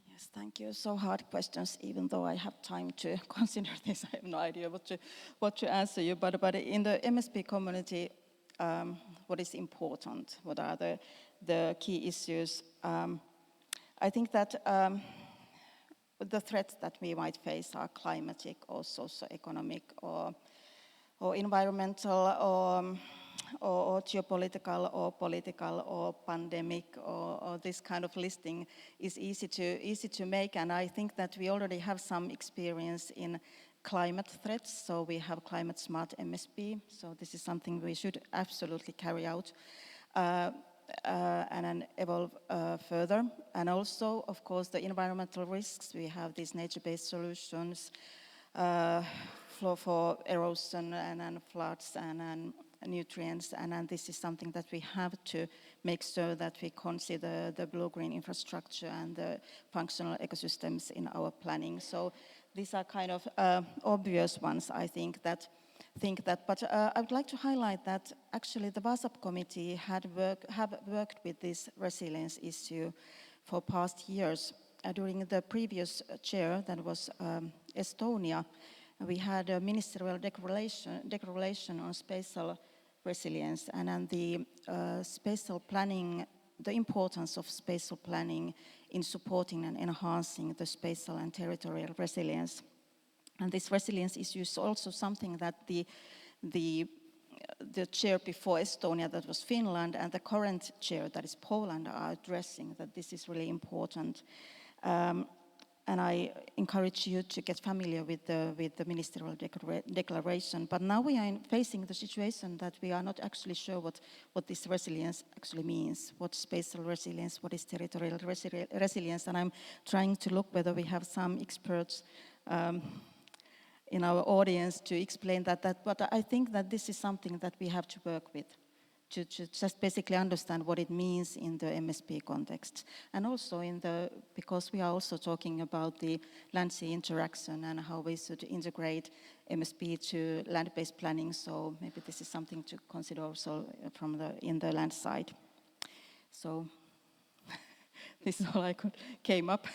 S4: Yes, thank you. So hard questions, even though I have time to consider this. I have no idea what to answer you. But in the MSP community, what is important? What are the key issues? I think that the threats that we might face are climatic or socio-economic or environmental or geopolitical or political or pandemic or this kind of listing is easy to make. And I think that we already have some experience in climate threats. So we have climate smart MSP. So this is something we should absolutely carry out and evolve further. And also, of course, the environmental risks. We have these nature-based solutions for erosion and floods and nutrients, and this is something that we have to make sure that we consider the blue-green infrastructure and the functional ecosystems in our planning. So these are kind of obvious ones, I think that. But I would like to highlight that actually the VASAB committee have worked with this resilience issue for past years. During the previous chair, that was Estonia, we had a ministerial declaration on spatial resilience and the spatial planning, the importance of spatial planning in supporting and enhancing the spatial and territorial resilience. And this resilience issue is also something that the chair before Estonia, that was Finland, and the current chair, that is Poland, are addressing, that this is really important. And I encourage you to get familiar with the ministerial declaration. But now we are facing the situation that we are not actually sure what this resilience actually means, what spatial resilience, what is territorial resilience. And I'm trying to look whether we have some experts in our audience to explain that. But I think that this is something that we have to work with, to just basically understand what it means in the MSP context. And also because we are also talking about the land-sea interaction and how we should integrate MSP to land-based planning, so maybe this is something to consider also in the land side. So this is all I came up.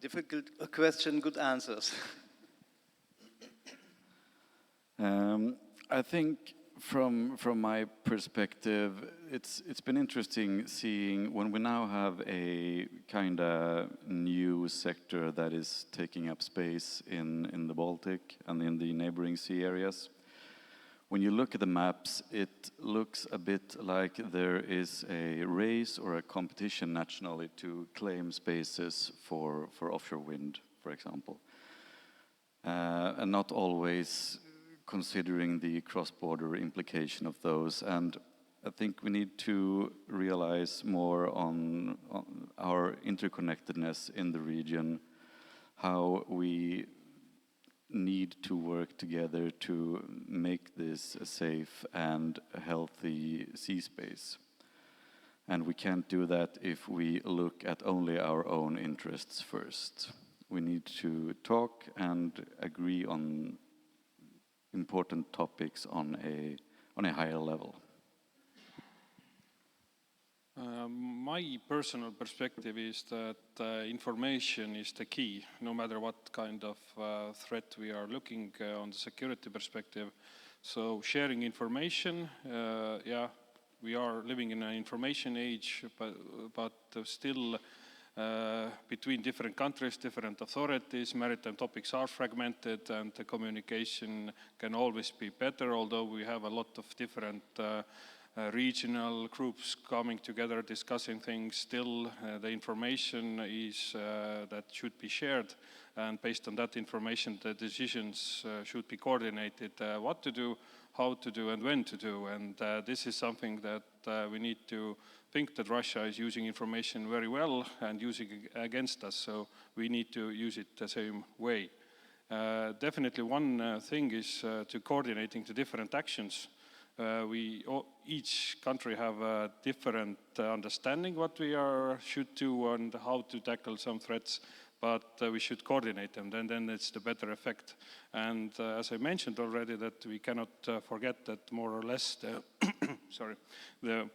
S1: Difficult question, good answers.
S5: I think from my perspective, it's been interesting seeing when we now have a kind of new sector that is taking up space in the Baltic and in the neighboring sea areas. when you look at the maps, it looks a bit like there is a race or a competition nationally to claim spaces for offshore wind, for example. And not always considering the cross-border implication of those. And I think we need to realize more on our interconnectedness in the region, how we need to work together to make this a safe and healthy sea space. And we can't do that if we look at only our own interests first. We need to talk and agree on important topics on a higher level.
S6: My personal perspective is that information is the key, no matter what kind of threat we are looking on the security perspective. So sharing information, yeah, we are living in an information age, but still between different countries, different authorities, maritime topics are fragmented and the communication can always be better, although we have a lot of different regional groups coming together, discussing things. Still, the information is that should be shared, and based on that information, the decisions should be coordinated, what to do, how to do, and when to do. And this is something that we need to think that Russia is using information very well and using it against us, so we need to use it the same way. Definitely one thing is to coordinating the different actions. Each country have a different understanding what we should do and how to tackle some threats, but we should coordinate them, then it's the better effect. And as I mentioned already, that we cannot forget that more or less the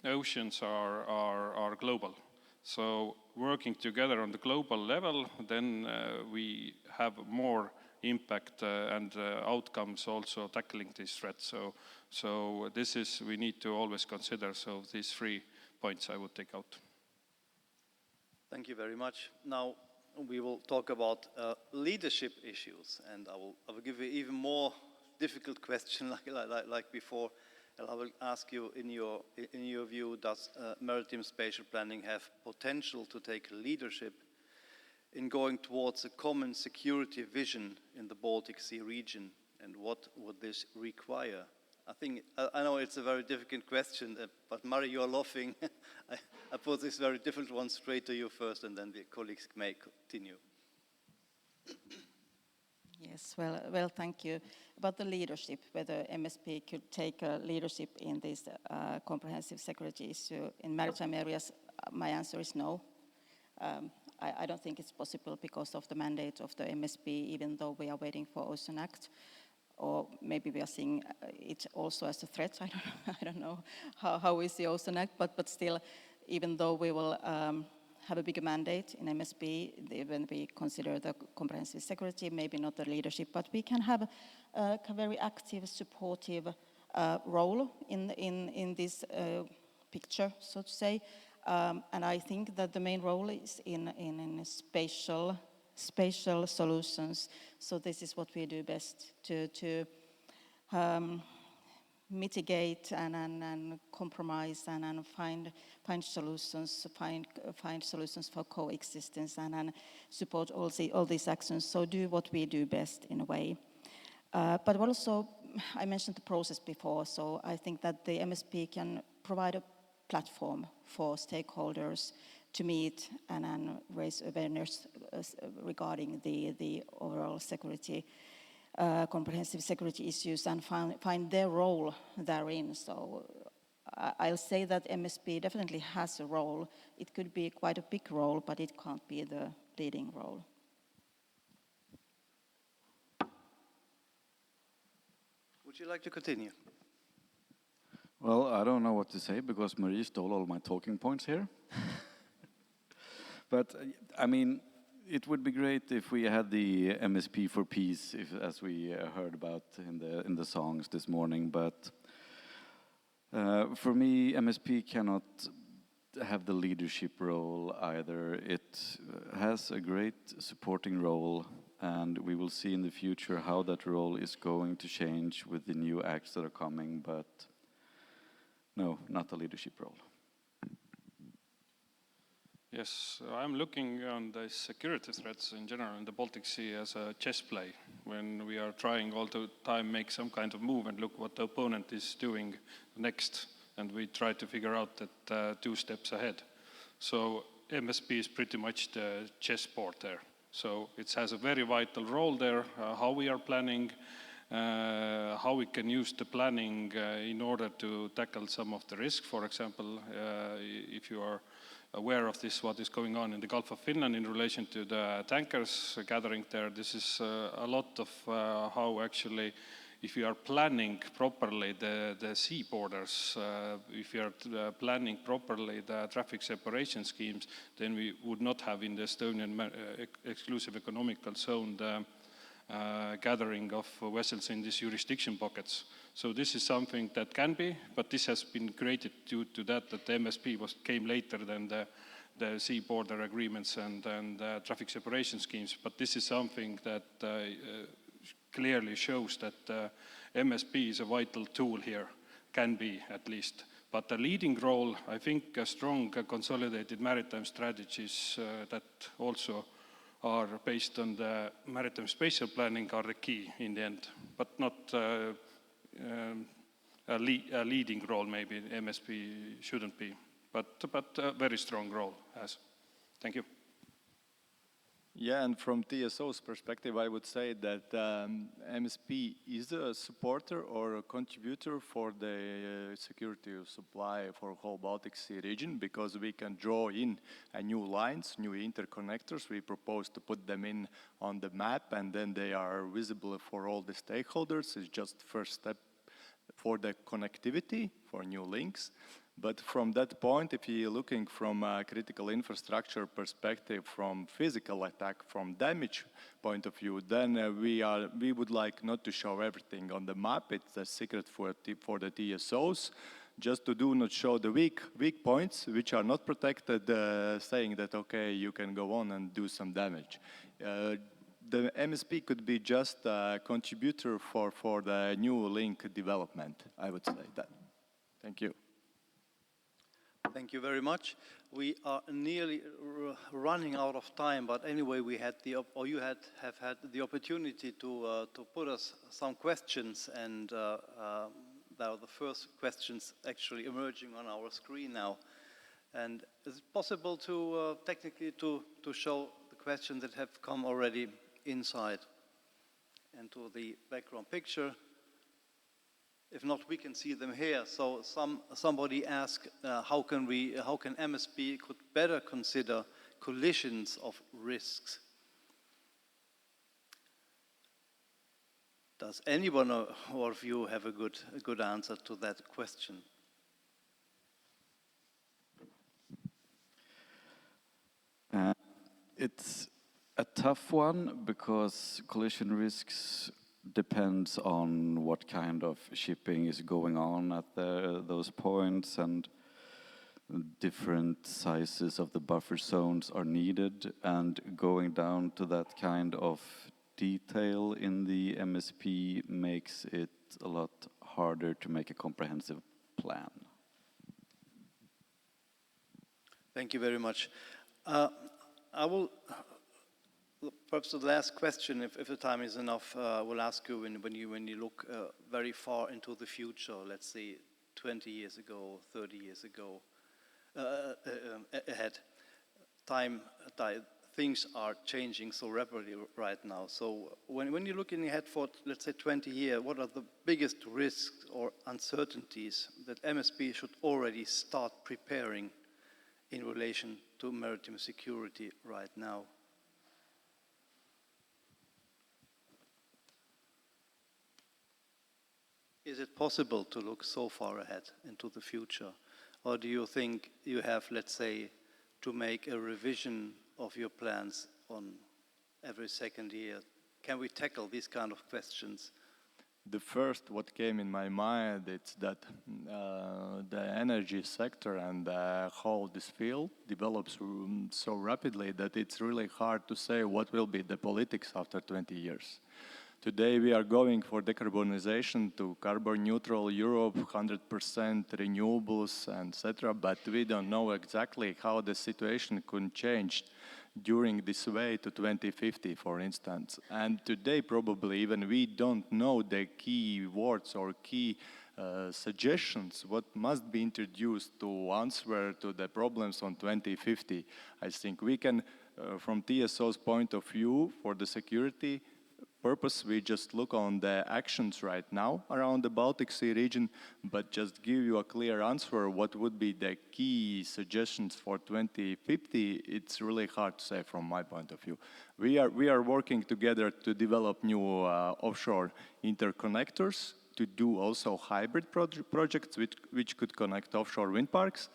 S6: oceans are global. So working together on the global level, then we have more impact and outcomes also tackling these threats. So this is, we need to always consider. So these 3 points I would take out.
S1: Thank you very much. Now we will talk about leadership issues, and I will give you even more difficult question like before. And I will ask you, in your view, does maritime spatial planning have potential to take leadership in going towards a common security vision in the Baltic Sea region, and what would this require? I know it's a very difficult question, but Mari, you're laughing. I put this very difficult one straight to you first, and then the colleagues may continue.
S4: Yes, well, thank you. About the leadership, whether MSP could take leadership in this comprehensive security issue in maritime areas, my answer is no. I don't think it's possible because of the mandate of the MSP, even though we are waiting for Ocean Act, or maybe we are seeing it also as a threat. I don't know how we see Ocean Act, but still, even though we will have a bigger mandate in MSP, when we consider the comprehensive security, maybe not the leadership, but we can have a very active, supportive role in this picture, so to say. And I think that the main role is in spatial solutions. So this is what we do best to mitigate and compromise and find solutions, find solutions for coexistence and support all these actions. So do what we do best in a way. But also, I mentioned the process before. So I think that the MSP can provide a platform for stakeholders to meet and raise awareness regarding the overall security, comprehensive security issues, and find their role therein. So I'll say that MSP definitely has a role. It could be quite a big role, but it can't be the leading role.
S1: Would you like to continue?
S5: Well, I don't know what to say because Marie stole all my talking points here. But, I mean, it would be great if we had the MSP for peace, as we heard about in the songs this morning. But for me, MSP cannot have the leadership role either. It has a great supporting role, and we will see in the future how that role is going to change with the new acts that are coming, but no, not a leadership role.
S6: Yes, I'm looking on the security threats in general in the Baltic Sea as a chess play, when we are trying all the time make some kind of move and look what the opponent is doing next, and we try to figure out that 2 steps ahead. So MSP is pretty much the chessboard there. So it has a very vital role there, how we are planning, how we can use the planning in order to tackle some of the risk. For example, if you are aware of this, what is going on in the Gulf of Finland in relation to the tankers gathering there, this is a lot of how actually, if you are planning properly the sea borders, if you are planning properly the traffic separation schemes, then we would not have in the Estonian exclusive economical zone the gathering of vessels in these jurisdiction pockets. So this is something that can be, but this has been created due to that the MSP came later than the sea border agreements and traffic separation schemes. But this is something that clearly shows that MSP is a vital tool here, can be at least. But the leading role, I think strong consolidated maritime strategies that also are based on the maritime spatial planning are the key in the end, but not a leading role maybe MSP shouldn't be, but a very strong role has. Thank you.
S3: Yeah, and from TSO's perspective, I would say that MSP is a supporter or a contributor for the security of supply for whole Baltic Sea region, because we can draw in new lines, new interconnectors. We propose to put them in on the map, and then they are visible for all the stakeholders. It's just the first step for the connectivity, for new links. But from that point, if you're looking from a critical infrastructure perspective, from physical attack, from damage point of view, then we would like not to show everything on the map. It's a secret for the TSOs, just to do not show the weak points, which are not protected, saying that, okay, you can go on and do some damage. The MSP could be just a contributor for the new link development, I would say that. Thank you.
S1: Thank you very much. We are nearly running out of time, but anyway, we had you have had the opportunity to put us some questions, and there are the first questions actually emerging on our screen now. And is it possible to technically to show the questions that have come already inside and to the background picture? If not, we can see them here. So somebody asked, how can MSP could better consider collisions of risks? Does anyone of you have a good answer to that question?
S5: It's a tough one, because collision risks depends on what kind of shipping is going on at those points, and different sizes of the buffer zones are needed, and going down to that kind of detail in the MSP makes it a lot harder to make a comprehensive plan.
S1: Thank you very much. I will, perhaps the last question, if the time is enough, will ask you when you look very far into the future, let's say 20 years ago, 30 years ago, ahead. Things are changing so rapidly right now. So when you're looking ahead for, let's say, 20 years, what are the biggest risks or uncertainties that MSP should already start preparing in relation to maritime security right now? Is it possible to look so far ahead into the future? Or do you think you have, let's say, to make a revision of your plans on every second year? Can we tackle these kind of questions?
S3: The first what came in my mind is that the energy sector and how this field develops so rapidly that it's really hard to say what will be the politics after 20 years. Today we are going for decarbonization to carbon neutral Europe, 100% renewables, etc. But we don't know exactly how the situation could change during this way to 2050, for instance. And today probably even we don't know the key words or key suggestions what must be introduced to answer to the problems on 2050. I think we can, from TSO's point of view, for the security purpose, we just look on the actions right now around the Baltic Sea region, but just give you a clear answer what would be the key suggestions for 2050, it's really hard to say from my point of view. We are working together to develop new offshore interconnectors, to do also hybrid projects which could connect offshore wind parks.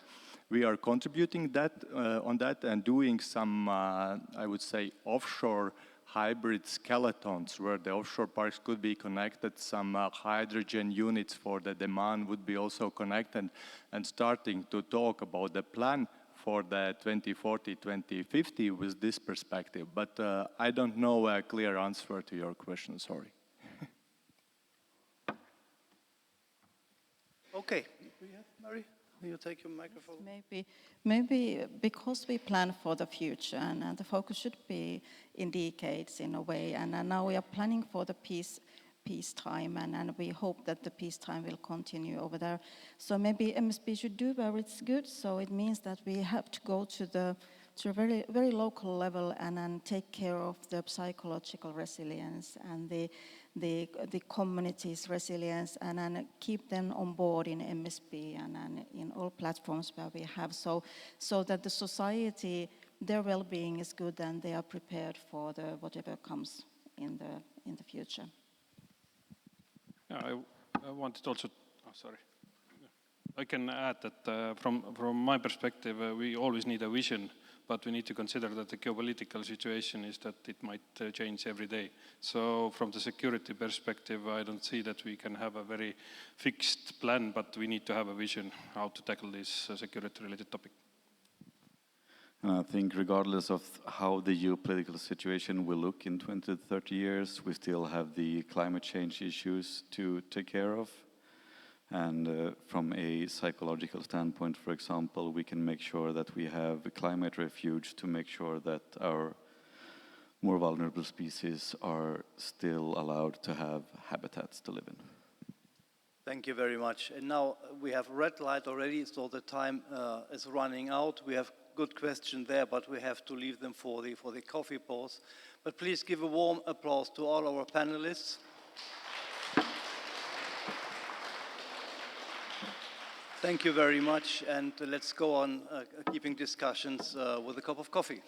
S3: We are contributing on that and doing some, I would say, offshore hybrid skeletons where the offshore parks could be connected, some hydrogen units for the demand would be also connected, and starting to talk about the plan for the 2040-2050 with this perspective. But I don't know a clear answer to your question, sorry.
S1: Okay, Mary? Will you take your microphone?
S4: Maybe because we plan for the future and the focus should be in decades in a way, and now we are planning for the peacetime, and we hope that the peacetime will continue over there. So maybe MSP should do where it's good. So it means that we have to go to a very, very local level and take care of the psychological resilience and the community's resilience, and keep them on board in MSP and in all platforms where we have, so that the society, their well-being is good and they are prepared for whatever comes in the future.
S6: Yeah, I wanted also, I can add that from my perspective, we always need a vision, but we need to consider that the geopolitical situation is that it might change every day. So from the security perspective, I don't see that we can have a very fixed plan, but we need to have a vision how to tackle this security-related topic.
S5: And I think regardless of how the geopolitical situation will look in 20 to 30 years, we still have the climate change issues to take care of. And from a psychological standpoint, for example, we can make sure that we have a climate refuge to make sure that our more vulnerable species are still allowed to have habitats to live in.
S1: Thank you very much. And now we have red light already, so the time is running out. We have good questions there, but we have to leave them for the coffee pause. But please give a warm applause to all our panelists. Thank you very much, and let's go on keeping discussions with a cup of coffee.